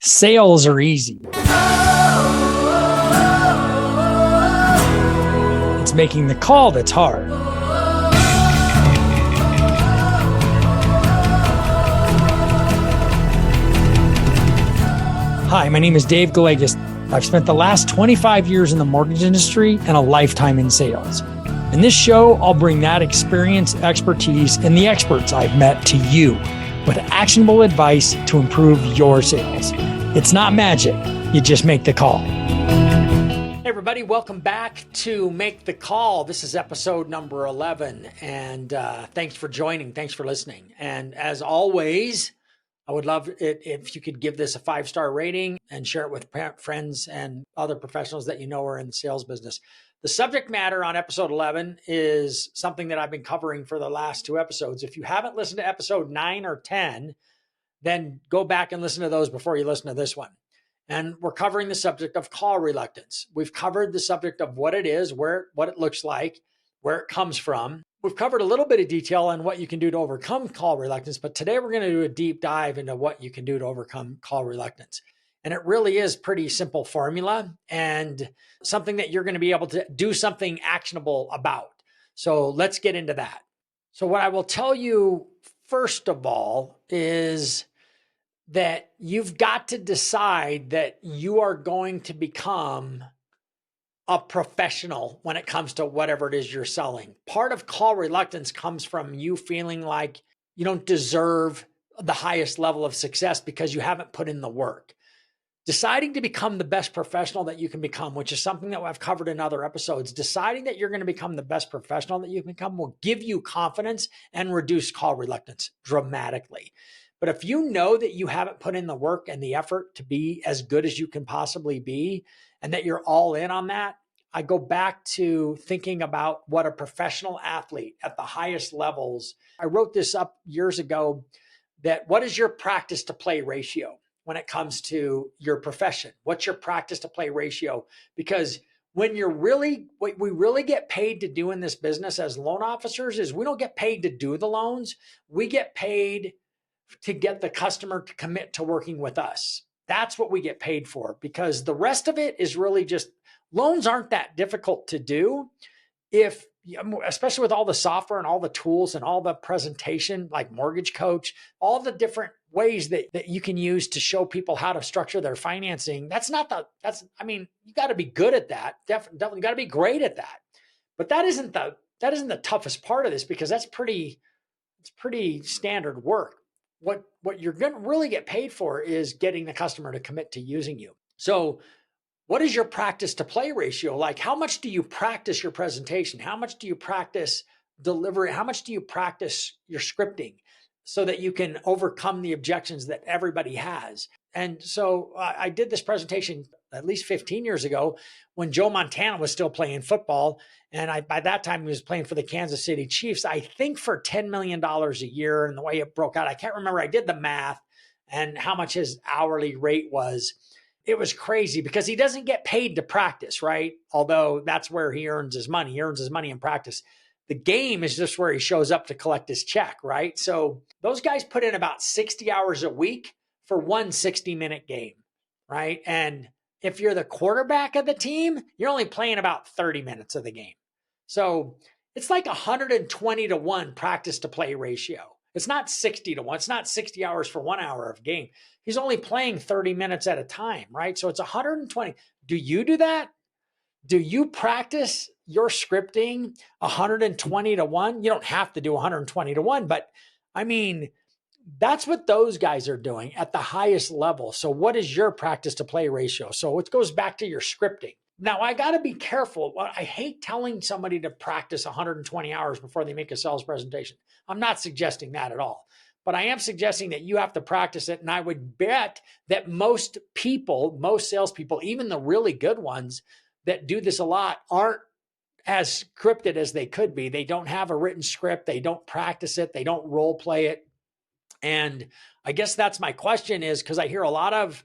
Sales are easy. It's making the call that's hard. Hi, my name is Dave Gallegos. I've spent the last 25 years in the mortgage industry and a lifetime in sales. In this show, I'll bring that experience, expertise, and the experts I've met to you with actionable advice to improve your sales. It's not magic. You just make the call. Hey, everybody. Welcome back to Make the Call. This is episode number 11. And thanks for joining. Thanks for listening. And as always, I would love it if you could give this a 5-star rating and share it with friends and other professionals that you know are in the sales business. The subject matter on episode 11 is something that I've been covering for the last 2 episodes. If you haven't listened to episode 9 or 10, then go back and listen to those before you listen to this one. And we're covering the subject of call reluctance. We've covered the subject of what it is, what it looks like, where it comes from. We've covered a little bit of detail on what you can do to overcome call reluctance, but today we're going to do a deep dive into what you can do to overcome call reluctance. And it really is pretty simple formula and something that you're going to be able to do something actionable about. So let's get into that. So what I will tell you first of all is that you've got to decide that you are going to become a professional when it comes to whatever it is you're selling. Part of call reluctance comes from you feeling like you don't deserve the highest level of success because you haven't put in the work. Deciding to become the best professional that you can become, which is something that I've covered in other episodes, deciding that you're going to become the best professional that you can become will give you confidence and reduce call reluctance dramatically. But if you know that you haven't put in the work and the effort to be as good as you can possibly be, and that you're all in on that, I go back to thinking about what a professional athlete at the highest levels. I wrote this up years ago that what is your practice to play ratio when it comes to your profession? What's your practice to play ratio? Because what we really get paid to do in this business as loan officers is we don't get paid to do the loans. We get paid to get the customer to commit to working with us. That's what we get paid for, because the rest of it is really just loans aren't that difficult to do. Especially with all the software and all the tools and all the presentation, like Mortgage Coach, all the different ways that you can use to show people how to structure their financing. You got to be good at that. Definitely got to be great at that. But that isn't the toughest part of this, because it's pretty standard work. What you're going to really get paid for is getting the customer to commit to using you. So what is your practice to play ratio? Like, how much do you practice your presentation? How much do you practice delivery? How much do you practice your scripting so that you can overcome the objections that everybody has? And so I did this presentation at least 15 years ago when Joe Montana was still playing football. And by that time, he was playing for the Kansas City Chiefs, I think for $10 million a year. And the way it broke out, I can't remember. I did the math and how much his hourly rate was. It was crazy because he doesn't get paid to practice, right? Although that's where he earns his money. He earns his money in practice. The game is just where he shows up to collect his check, right? So those guys put in about 60 hours a week for one 60-minute game, right? And if you're the quarterback of the team, you're only playing about 30 minutes of the game. So it's like 120-1 practice to play ratio. It's not 60-1. It's not 60 hours for 1 hour of game. He's only playing 30 minutes at a time, right? So it's 120. Do you do that? Do you practice your scripting 120-1? You don't have to do 120-1, but I mean, that's what those guys are doing at the highest level. So what is your practice to play ratio? So it goes back to your scripting. Now, I got to be careful. I hate telling somebody to practice 120 hours before they make a sales presentation. I'm not suggesting that at all. But I am suggesting that you have to practice it. And I would bet that most salespeople, even the really good ones that do this a lot, aren't as scripted as they could be. They don't have a written script. They don't practice it. They don't role play it. And I guess that's my question is, because I hear a lot of,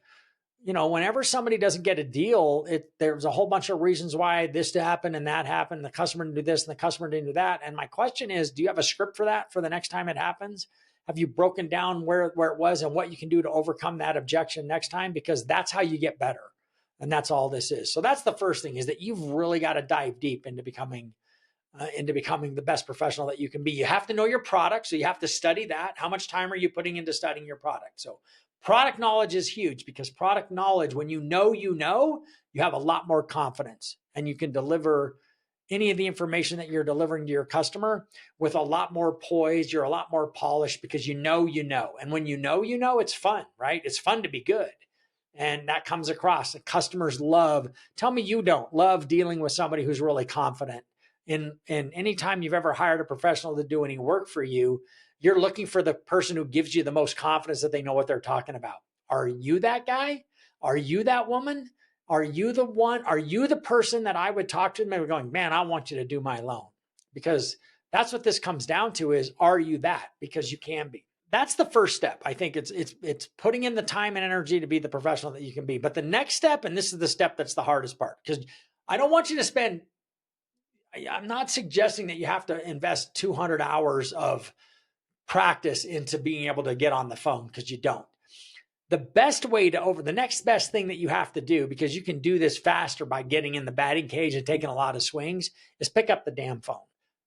whenever somebody doesn't get a deal, there's a whole bunch of reasons why this happened and that happened. The customer didn't do this and the customer didn't do that. And my question is, do you have a script for that for the next time it happens? Have you broken down where it was and what you can do to overcome that objection next time? Because that's how you get better. And that's all this is. So that's the first thing, is that you've really got to dive deep into becoming the best professional that you can be. You have to know your product. So you have to study that. How much time are you putting into studying your product? So product knowledge is huge, because product knowledge, when you know, you have a lot more confidence, and you can deliver any of the information that you're delivering to your customer with a lot more poise. You're a lot more polished, because you know. And when you know, it's fun, right? It's fun to be good. And that comes across. And customers tell me you don't love dealing with somebody who's really confident. In anytime you've ever hired a professional to do any work for you, you're looking for the person who gives you the most confidence that they know what they're talking about. Are you that guy? Are you that woman? Are you the one? Are you the person that I would talk to? And they were going, man, I want you to do my loan. Because that's what this comes down to, is, are you that? Because you can be. That's the first step. I think it's putting in the time and energy to be the professional that you can be. But the next step, and this is the step that's the hardest part, because I don't want you to spend, I'm not suggesting that you have to invest 200 hours of practice into being able to get on the phone, because you don't. The next best thing that you have to do, because you can do this faster by getting in the batting cage and taking a lot of swings, is pick up the damn phone.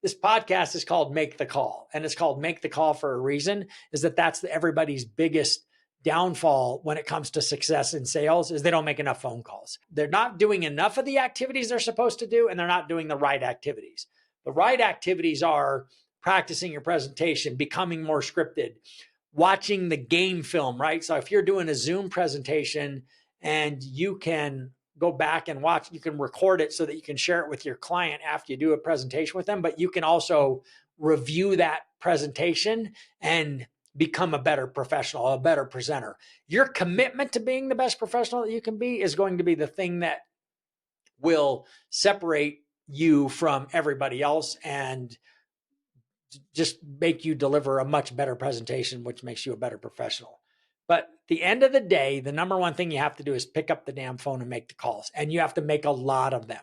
This podcast is called Make the Call, and it's called Make the Call for a reason, is that that's everybody's biggest downfall when it comes to success in sales, is they don't make enough phone calls. They're not doing enough of the activities they're supposed to do, and they're not doing the right activities. The right activities are practicing your presentation, becoming more scripted, watching the game film, right? So if you're doing a Zoom presentation and you can go back and watch, you can record it so that you can share it with your client after you do a presentation with them, but you can also review that presentation and become a better professional, a better presenter. Your commitment to being the best professional that you can be is going to be the thing that will separate you from everybody else and just make you deliver a much better presentation, which makes you a better professional. But at the end of the day, the number one thing you have to do is pick up the damn phone and make the calls. And you have to make a lot of them.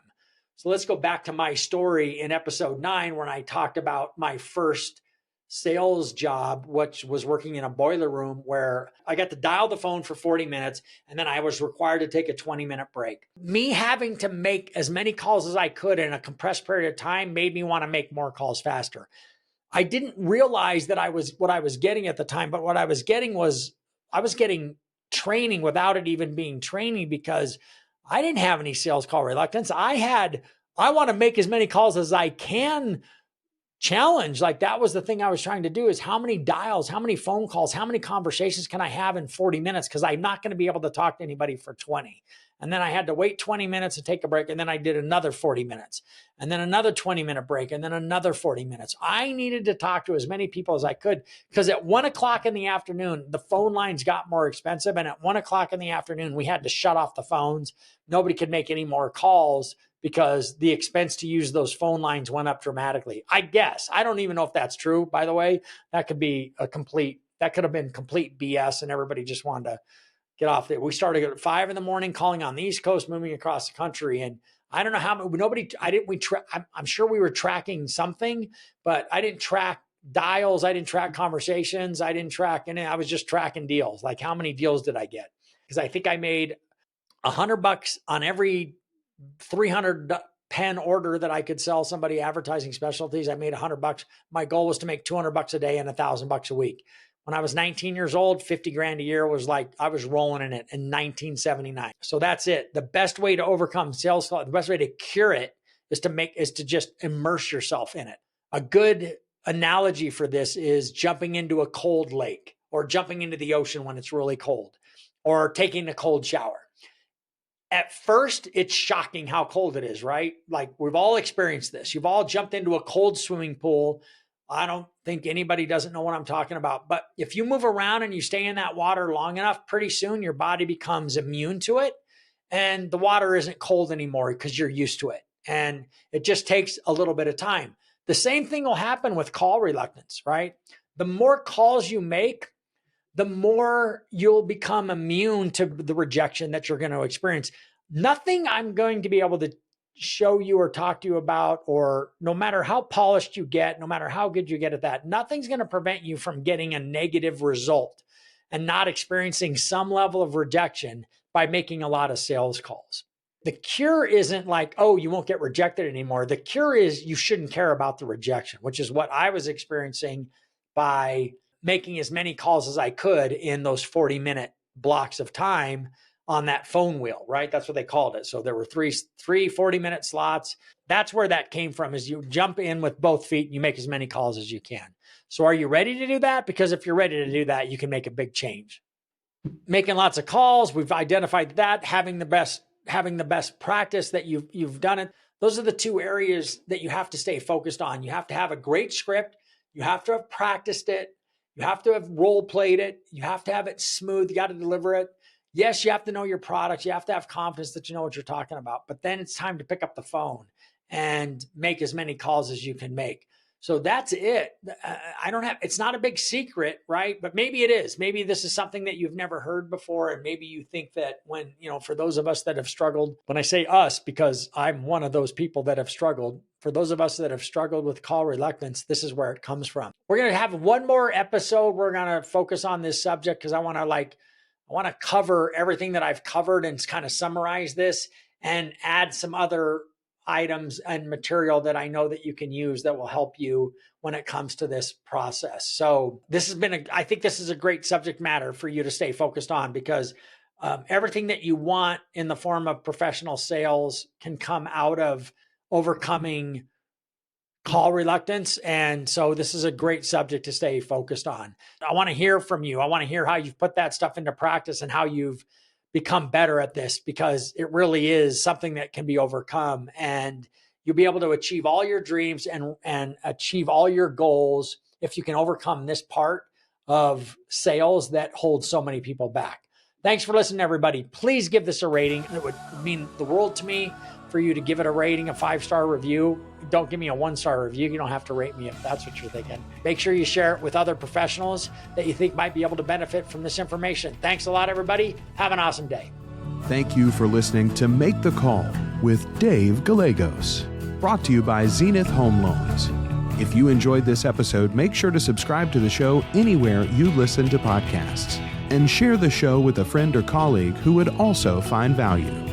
So let's go back to my story in episode 9, when I talked about my first sales job, which was working in a boiler room, where I got to dial the phone for 40 minutes and then I was required to take a 20-minute break. Me having to make as many calls as I could in a compressed period of time made me want to make more calls faster. I didn't realize that what I was getting at the time, but what I was getting was I was getting training without it even being training, because I didn't have any sales call reluctance. I want to make as many calls as I can challenge. Like, that was the thing I was trying to do, is how many dials, how many phone calls, how many conversations can I have in 40 minutes? Because I'm not going to be able to talk to anybody for 20. And then I had to wait 20 minutes to take a break. And then I did another 40 minutes and then another 20-minute break and then another 40 minutes. I needed to talk to as many people as I could, because at 1 o'clock in the afternoon, the phone lines got more expensive. And at 1 o'clock in the afternoon, we had to shut off the phones. Nobody could make any more calls, because the expense to use those phone lines went up dramatically. I guess. I don't even know if that's true, by the way. That could have been complete BS, and everybody just wanted to get off there. We started at 5 a.m. calling on the East Coast, moving across the country. And I don't know how I'm sure we were tracking something, but I didn't track dials. I didn't track conversations. I didn't track any. I was just tracking deals. Like, how many deals did I get? Because I think I made $100 on every 300 pen order that I could sell somebody advertising specialties. I made $100. My goal was to make $200 a day and $1,000 a week. When I was 19 years old, 50 grand a year was like, I was rolling in it in 1979. So that's it. The best way to overcome sales, the best way to cure it is to just immerse yourself in it. A good analogy for this is jumping into a cold lake, or jumping into the ocean when it's really cold, or taking a cold shower. At first, it's shocking how cold it is, right? Like, we've all experienced this. You've all jumped into a cold swimming pool. I don't think anybody doesn't know what I'm talking about. But if you move around and you stay in that water long enough, pretty soon your body becomes immune to it. And the water isn't cold anymore, because you're used to it. And it just takes a little bit of time. The same thing will happen with call reluctance, right? The more calls you make, the more you'll become immune to the rejection that you're going to experience. Nothing I'm going to be able to show you or talk to you about, or no matter how polished you get, no matter how good you get at that, nothing's going to prevent you from getting a negative result and not experiencing some level of rejection by making a lot of sales calls. The cure isn't like, oh, you won't get rejected anymore. The cure is you shouldn't care about the rejection, which is what I was experiencing by making as many calls as I could in those 40-minute blocks of time on that phone wheel, right? That's what they called it. So there were three 40-minute slots. That's where that came from, is you jump in with both feet and you make as many calls as you can. So are you ready to do that? Because if you're ready to do that, you can make a big change. Making lots of calls, we've identified that, having the best practice that you've done it. Those are the two areas that you have to stay focused on. You have to have a great script. You have to have practiced it. You have to have role played it. You have to have it smooth. You got to deliver it. Yes, you have to know your product. You have to have confidence that you know what you're talking about. But then it's time to pick up the phone and make as many calls as you can make. So that's it. It's not a big secret, right? But maybe it is. Maybe this is something that you've never heard before. And maybe you think that for those of us that have struggled, when I say us, because I'm one of those people that have struggled, for those of us that have struggled with call reluctance, this is where it comes from. We're going to have one more episode. We're going to focus on this subject because I want to cover everything that I've covered and kind of summarize this and add some other items and material that I know that you can use that will help you when it comes to this process. So I think this is a great subject matter for you to stay focused on, because everything that you want in the form of professional sales can come out of overcoming call reluctance. And so this is a great subject to stay focused on. I want to hear from you. I want to hear how you've put that stuff into practice and how you've become better at this, because it really is something that can be overcome, and you'll be able to achieve all your dreams and achieve all your goals if you can overcome this part of sales that holds so many people back. Thanks for listening, everybody. Please give this a rating. It would mean the world to me for you to give it a rating, a 5-star review. Don't give me a 1-star review. You don't have to rate me if that's what you're thinking. Make sure you share it with other professionals that you think might be able to benefit from this information. Thanks a lot, everybody. Have an awesome day. Thank you for listening to Make the Call with Dave Gallegos, brought to you by Zenith Home Loans. If you enjoyed this episode, make sure to subscribe to the show anywhere you listen to podcasts, and share the show with a friend or colleague who would also find value.